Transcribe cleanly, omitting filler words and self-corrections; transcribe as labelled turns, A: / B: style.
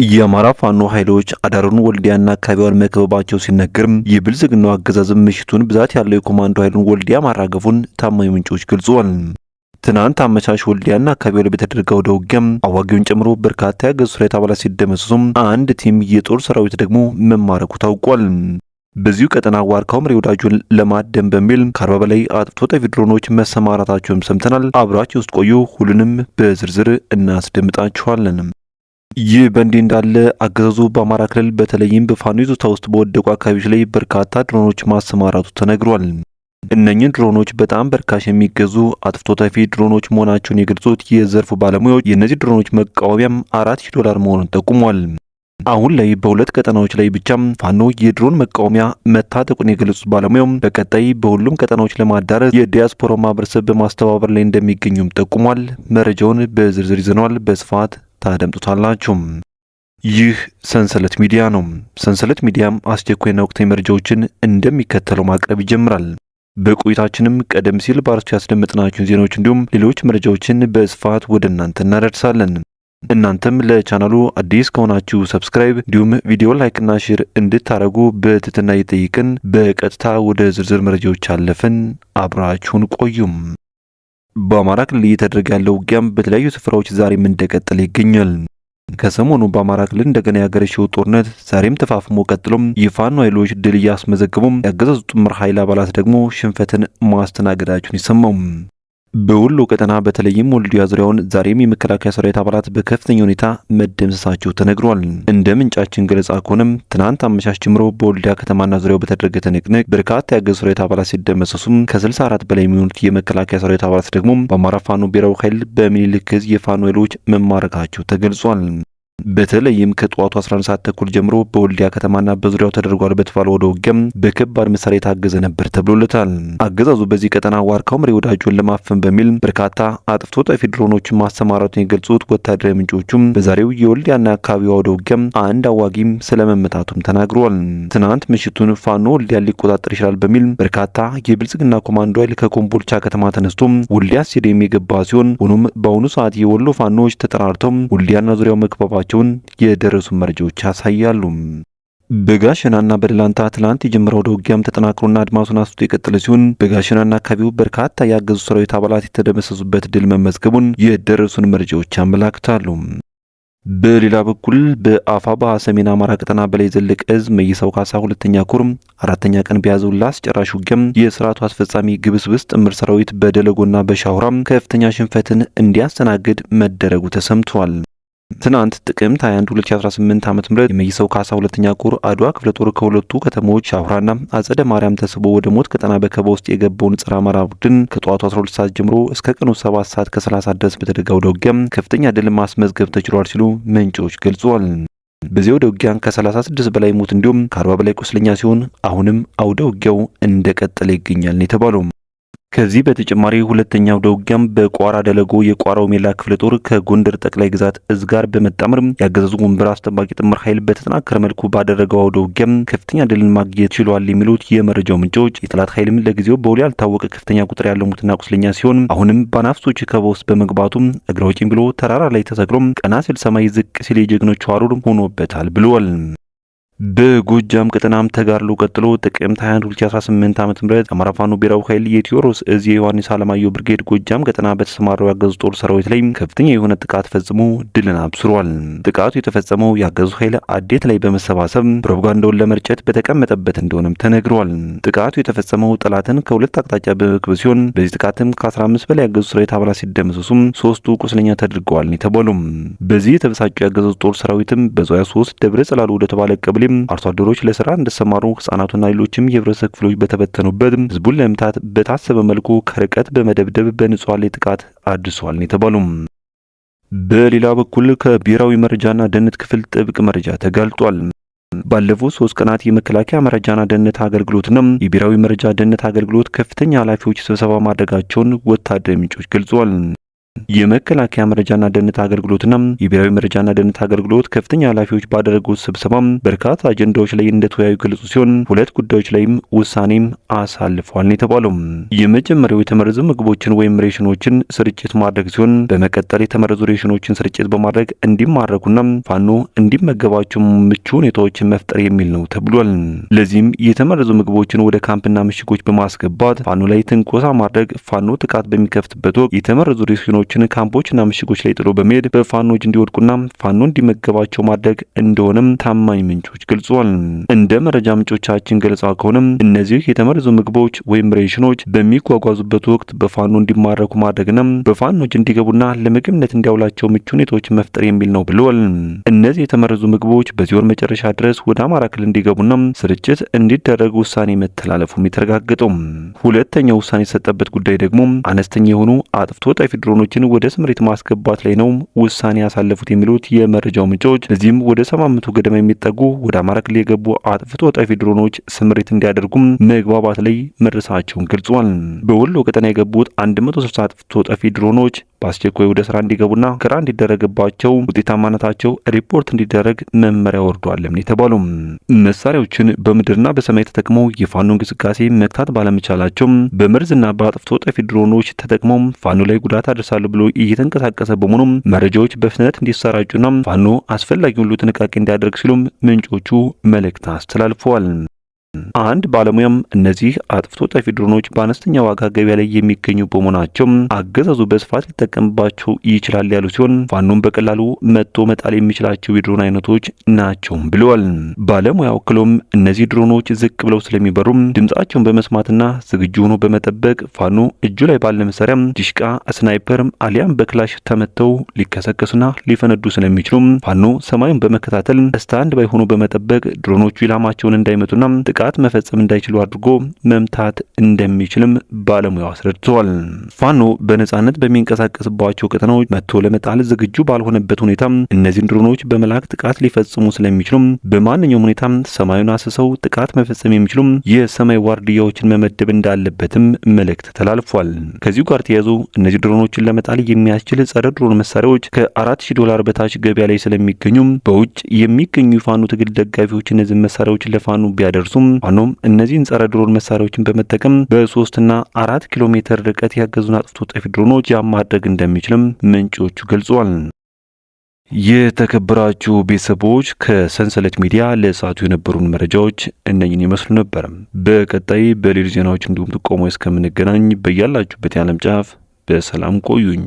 A: የአማራ ፋኖ ኃይሎች አዳሩን ወልዲያና አካባቢዋን መከበባቸው ሲነገር የብልጽግናው አገዛዝም ምሽቱን ብዛት ያለው የኮማንዶ ኃይሉን ወልዲያ ማራገፉን ታማኝ ምንጮች ገልጸዋል። ትናንት አመሻሽ ወልዲያና አካባቢው ላይ በተደረገው አውደ ውጊያም አዋጊውን ጨምሮ በርካታ የአገዛዙ ሰራዊት አባላት ሲደመሰሱም አንድ ቲም የጦር ሰራዊት ደግሞ መማረኩ ታውቋል። በዚሁ ቀጠና ዋርካው ምሬ ወዳጁን ለማደም በሚል ከ40 በላይ አጥፍቶ ጠፊ ድሮኖች መሰማራታቸውን ሰምተናል። አብራችሁ ውስጥ ቆዩ፣ ሁሉንም በዝርዝር እናስደምጣችኋለን። ይህ በእንዲህ እንዳለ አገዛዙ በአማራ ክልል በተለይም በፋኖ ይዞታ ውስጥ በወደቁ አካባቢዎች ላይ በርካታ ድሮኖች ማሰማራቱ ተነግሯል። እነኚህ ድሮኖች በጣም በርካሽ የሚገዙ አጥፍቶ ጠፊ ድሮኖች መሆናቸውን የገለጹት የዘርፉ ባለሙያዎች የእነዚህ ድሮኖች መቃወሚያም $4000 መሆኑን ጠቁሟል። አሁን ላይ በሁለት ቀጠናዎች ላይ ብቻም ፋኖ የድሮን መቃወሚያ መታጠቁን የገለጹት ባለሙያውም በቀጣይ በሁሉም ቀጠናዎች ለማዳረስ የዲያስፖራ ማህበረሰብ በማስተባበር ላይ እንደሚገኙም ጠቁሟል። መረጃውን በዝርዝር ይዘነዋል፣ በስፋት ታደምጡታላችሁ። ይህ ሰንሰለት ሚዲያ ነው። ሰንሰለት ሚዲያም አስቸኳይና ወቅታዊ መረጃዎችን እንደሚከተለው ማቅረብ ይጀምራል። በቆይታችንም ቀደም ሲል በአርስቱ ያስደመጥናችሁን ዜናዎች እንዲሁም ሌሎች መረጃዎችን በስፋት ወደ እናንተ እናደርሳለን። እናንተም ለቻናሉ አዲስ ከሆናችሁ ሰብስክራይብ እንዲሁም ቪዲዮ ላይክና ሼር እንድታደርጉ በትህትና እየጠየቅን በቀጥታ ወደ ዝርዝር መረጃዎች አለፍን። አብራችሁን ቆዩም። በአማራ ክልል እየተደረገ ያለው ውጊያም በተለያዩ ስፍራዎች ዛሬም እንደቀጠለ ይገኛል። ከሰሞኑ በአማራ ክልል እንደገና ያገረሸው ጦርነት ዛሬም ተፋፍሞ ቀጥሎም የፋኖ ኃይሎች ድል እያስመዘገቡም ያገዛዙ ጥምር ኃይል አባላት ደግሞ ሽንፈትን ማስተናገዳቸውን ይሰማው። በወሎ ቀጠና በተለይም ወልዲያ ዙሪያውን ዛሬም የመከላከያ ሰራዊት አባላት በከፍተኛ ሁኔታ መደምሰሳቸው ተነግሯል። እንደ ምንጫችን ገለጻ ከሆነም ትናንት አመሻሽ ጀምሮ በወልዲያ ከተማና ዙሪያው በተደረገ ትንቅንቅ በርካታ የአገዛዙ ሰራዊት አባላት ሲደመሰሱም ከ64 በላይ የሚሆኑት የመከላከያ ሰራዊት አባላት ደግሞ በአማራ ፋኖ ብሔራዊ ኃይል በሚኒልክ ዕዝ የፋኖ ኃይሎች መማረካቸው ተገልጿል። በተለይም ከጠዋቱ 11 ሰዓት ተኩል ጀምሮ በወልዲያ ከተማና በዙሪያው ተደርጓል በተባለው ወደ ውጊያም በከባድ መሳሪያ የታገዘ ነበር ተብሎለታል። አገዛዙ በዚህ ቀጠና ዋርካው ምሬ ወዳጁን ለማፈን በሚል በርካታ አጥፍቶ ጠፊ ድሮኖችን ማሰማራቱን የገልጹት ወታደራዊ ምንጮቹም በዛሬው የወልዲያና አካባቢው ወደ ውጊያም አንድ አዋጊም ስለመመታቱም ተናግሯል። ትናንት ምሽቱን ፋኖ ወልዲያ ሊቆጣጠር ይችላል በሚል በርካታ የብልጽግና ኮማንዶ ኃይል ከኮምቦልቻ ከተማ ተነስቶ ወልዲያ ስቴዲየም የገባ ሲሆን ሆኖም በአሁኑ ሰዓት የወሎ ፋኖዎች ተጠራርተው ወልዲያና ዙሪያው መክበባቸው የደረሱ መረጃዎች ያሳያሉ። በጋሸናና በደላንታ ትላንት የጀመረው ውጊያም ተጠናክሮና አድማሱን አስፍቶ የቀጠለ ሲሆን በጋሸናና አካባቢው በርካታ ያገዙ ሰራዊት አባላት የተደመሰሱበት ድል መመዝገቡን የደረሱን መረጃዎች ያመላክታሉ። በሌላ በኩል በአፋባ ሰሜን አማራ ቀጠና በላይ ዘለቀ ዕዝ መይሳው ካሳ ሁለተኛ ኮር አራተኛ ቀን በያዘው ላስጨራሽ ውጊያም የስርዓቱ አስፈጻሚ ግብስብስ ጥምር ሰራዊት በደለጎና በሻውራም ከፍተኛ ሽንፈትን እንዲያስተናግድ መደረጉ ተሰምቷል። ትናንት ጥቅምት 21 2018 ዓ.ም የመይሳው ካሳ ሁለተኛ ኮር አድዋ ክፍለ ጦር ከሁለቱ ከተሞች ሻውራና አጸደ ማርያም ተስቦ ወደ ሞት ቀጠና በከባ ውስጥ የገባውን ጸረ አማራ ቡድን ከጠዋቱ 12 ሰዓት ጀምሮ እስከ ቀኑ 7 ሰዓት ከ30 ድረስ በተደረገው ውጊያም ከፍተኛ ድል ማስመዝገብ ተችሏል ሲሉ ምንጮች ገልጸዋል። በዚህ አውደ ውጊያ ከ36 በላይ ሞት እንዲሁም ከ40 በላይ ቁስለኛ ሲሆን አሁንም አውደ ውጊያው እንደቀጠለ ይገኛል ነው የተባለው። ከዚህ በተጨማሪ ሁለተኛው ውጊያም በቋራ ደለጎ የቋራው ሜላ ክፍለ ጦር ከጎንደር ጠቅላይ ግዛት እዝ ጋር በመጣመር ያገዛዙ ወንበር አስጠባቂ ጥምር ኃይል በተጠናከረ መልኩ ባደረገው አውደ ውጊያም ከፍተኛ ድልን ማግኘት ችሏል የሚሉት የመረጃው ምንጮች የጠላት ኃይልም ለጊዜው በውል ያልታወቀ ከፍተኛ ቁጥር ያለው ሙትና ቁስለኛ ሲሆን አሁንም ባናፍሶች ከበባ ውስጥ በመግባቱም እግረ አውጪኝ ብሎ ተራራ ላይ ተሰቅሎም ቀና ሲል ሰማይ ዝቅ ሲል የጀግኖቹ አሩር ሆኖበታል ብለዋል። በጎጃም ቀጠናም ተጋድሎ ቀጥሎ ጥቅምት 21 2018 ዓ.ም አማራ ፋኖ ብሔራዊ ኃይል የቴዎድሮስ ዕዝ የዮሐንስ አለማየሁ ብርጌድ ጎጃም ቀጠና በተሰማራው ያገዙ ጦር ሰራዊት ላይ ከፍተኛ የሆነ ጥቃት ፈጽሞ ድልን አብስሯል። ጥቃቱ የተፈጸመው ያገዙ ኃይል አዴት ላይ በመሰባሰብ ፕሮፓጋንዳውን ለመርጨት በተቀመጠበት እንደሆነም ተነግሯል። ጥቃቱ የተፈጸመው ጠላትን ከሁለት አቅጣጫ በመክበብ ሲሆን በዚህ ጥቃትም ከ15 በላይ ያገዙ ሰራዊት አባላት ሲደመሰሱም 3ቱ ቁስለኛ ተደርገዋል የተባሉም። በዚህ የተበሳጨው ያገዙ ጦር ሰራዊትም በዞያ 3 ደብረ ጽላሉ ወደ ተባለ ቀበሌ አርሶ አደሮች ለስራ እንደሰማሩ ህጻናቱና ሌሎችም የህብረተሰብ ክፍሎች በተበተኑበት ህዝቡን ለመምታት በታሰበ መልኩ ከርቀት በመደብደብ በንጹሃን ላይ ጥቃት አድርሷል የተባሉም። በሌላ በኩል ከብሔራዊ መረጃና ደህንነት ክፍል ጥብቅ መረጃ ተጋልጧል። ባለፉት 3 ቀናት የመከላከያ መረጃና ደህንነት አገልግሎትና የብሔራዊ መረጃ ደህንነት አገልግሎት ከፍተኛ ኃላፊዎች ስብሰባ ማድረጋቸውን ወታደራዊ ምንጮች ገልጸዋል። የመከላከያ መረጃና ደህንነት አገልግሎትና የብሔራዊ መረጃና ደህንነት አገልግሎት ከፍተኛ ኃላፊዎች ባደረጉት ስብሰባ በርካታ አጀንዳዎች ላይ እንደተወያዩ ገለጹ ሲሆን ሁለት ጉዳዮች ላይም ውሳኔም አሳልፈዋል ነው የተባለው። የመጀመሪያው የተመረዙ ምግቦችን ወይም ሬሽኖችን ስርጭት ማድረግ ሲሆን በመቀጠል የተመረዙ ሬሽኖችን ስርጭት በማድረግ እንዲማረኩና ፋኖ እንዲመገባቸው ምቹ ሁኔታዎችን መፍጠር የሚል ነው ተብሏል። ለዚህም የተመረዙ ምግቦችን ወደ ካምፕና ምሽጎች በማስገባት ፋኖ ላይ ትንኮሳ ማድረግ፣ ፋኖ ጥቃት በሚከፍትበት ወቅት የተመረዙ ሬሽኖችን ካምፖችና ምሽጎች ላይ ጥሎ በመሄድ በፋኖች እንዲወድቁና ፋኖ እንዲመገባቸው ማድረግ እንደሆነም ታማኝ ምንጮች ገልጸዋል። እንደ መረጃ ምንጮቻችን ገለጻ ከሆነም እነዚህ የተመረዙ ምግቦች ወይም ሬሽኖች በሚጓጓዙበት ወቅት በፋኖ እንዲማረኩ ማድረግና በፋኖች እንዲገቡና ለምግብነት እንዲያውላቸው ምቹ ሁኔታዎች መፍጠር የሚል ነው ብለዋል። እነዚህ የተመረዙ ምግቦች በዚህ ወር መጨረሻ ድረስ ወደ አማራ ክልል እንዲገቡና ስርጭት እንዲደረግ ውሳኔ መተላለፉም የተረጋገጠው። ሁለተኛው ውሳኔ የሰጠበት ጉዳይ ደግሞ አነስተኛ የሆኑ አጥፍቶ ጠፊ ድሮኖችን ወደ ስምሪት ማስገባት ላይ ነው ውሳኔ ያሳለፉት የሚሉት የመረጃው ምንጮች። በዚህም ወደ 700 ገደማ የሚጠጉ ወደ አማራ ክልል የገቡ አጥፍቶ ጠፊ ድሮኖች ስምሪት እንዲያደርጉም መግባባት ላይ መድረሳቸውን ገልጿል። በወሎ ቀጠና የገቡት 160 አጥፍቶ ጠፊ ድሮኖች በአስቸኳይ ወደ ስራ እንዲገቡና ክራ እንዲደረግባቸው ውጤታማነታቸው ሪፖርት እንዲደረግ መመሪያ ወርዷልም የተባሉ መሳሪያዎችን በምድርና በሰማይ ተጠቅመው የፋኖ እንቅስቃሴ መክታት ባለመቻላቸው በመርዝና በአጥፍቶ ጠፊ ድሮኖች ተጠቅመው ፋኖ ላይ ጉዳት አደርሳሉ ብሎ እየተንቀሳቀሰ በመሆኑ መረጃዎች በፍጥነት እንዲሰራጩና ፋኖ አስፈላጊውን ሁሉ ጥንቃቄ እንዲያደርግ ሲሉም ምንጮቹ መልእክት አስተላልፈዋል። አንድ ባለሙያም እነዚህ አጥፍቶ ጠፊ ድሮኖች በአነስተኛ ዋጋ ገበያ ላይ የሚገኙ በመሆናቸው አገዛዙ በስፋት ሊጠቀምባቸው ይችላል ያሉ ሲሆን ፋኖም በቀላሉ መጥቶ መጣል የሚችላቸው የድሮን አይነቶች ናቸው ብለዋል። ባለሙያው አክሎም እነዚህ ድሮኖች ዝቅ ብለው ስለሚበሩም ድምጻቸውን በመስማትና ዝግጁ ሆኖ በመጠበቅ ፋኖ እጁ ላይ ባለ መሳሪያ ዲሽቃ፣ ስናይፐር አሊያም በክላሽ ተመተው ሊከሰከሱና ሊፈነዱ ስለሚችሉም ፋኖ ሰማዩን በመከታተል ስታንድ ባይ ሆኖ በመጠበቅ ድሮኖቹ ኢላማቸውን እንዳይመቱና ጥቃት መፈጸም እንዳይችሉ አድርጎ መምታት እንደሚችልም ባለሙያው አስረድተዋል። ፋኖ በነጻነት በሚንቀሳቀስባቸው ቀጠናዎች መጥቶ ለመጣል ዝግጁ ባልሆነበት ሁኔታ እነዚህን ድሮኖች በመላክ ጥቃት ሊፈጽሙ ስለሚችሉም በማንኛውም ሁኔታ ሰማዩን አስሰው ጥቃት መፈጸም የሚችሉ የሰማይ ዋርድያዎችን መመደብ እንዳለበትም መልእክት ተላልፏል። ከዚሁ ጋር ተያይዞ እነዚህ ድሮኖችን ለመጣል የሚያስችል ጸረ ድሮን መሳሪያዎች $4000 በታች ገበያ ላይ ስለሚገኙም በውጭ የሚገኙ የፋኖ ትግል ደጋፊዎች እነዚህ መሳሪያዎች ለፋኖ ቢያደርሱም ፋኖም እነዚህን ጸረ ድሮን መሳሪያዎችን በመጠቀም በ3 እና 4 ኪሎ ሜትር ርቀት ያገዙን አጥፍቶ ጠፊ ድሮኖች ማድረግ እንደሚችልም ምንጮቹ ገልጸዋል። የተከበራችሁ ቤተሰቦች ከሰንሰለት ሚዲያ ለሰዓቱ የነበሩን መረጃዎች እነኝን ይመስሉ ነበር። በቀጣይ በሌሎች ዜናዎች እንዲሁም ጥቆማ እስከምንገናኝ በያላችሁበት የዓለም ጫፍ በሰላም ቆዩኝ።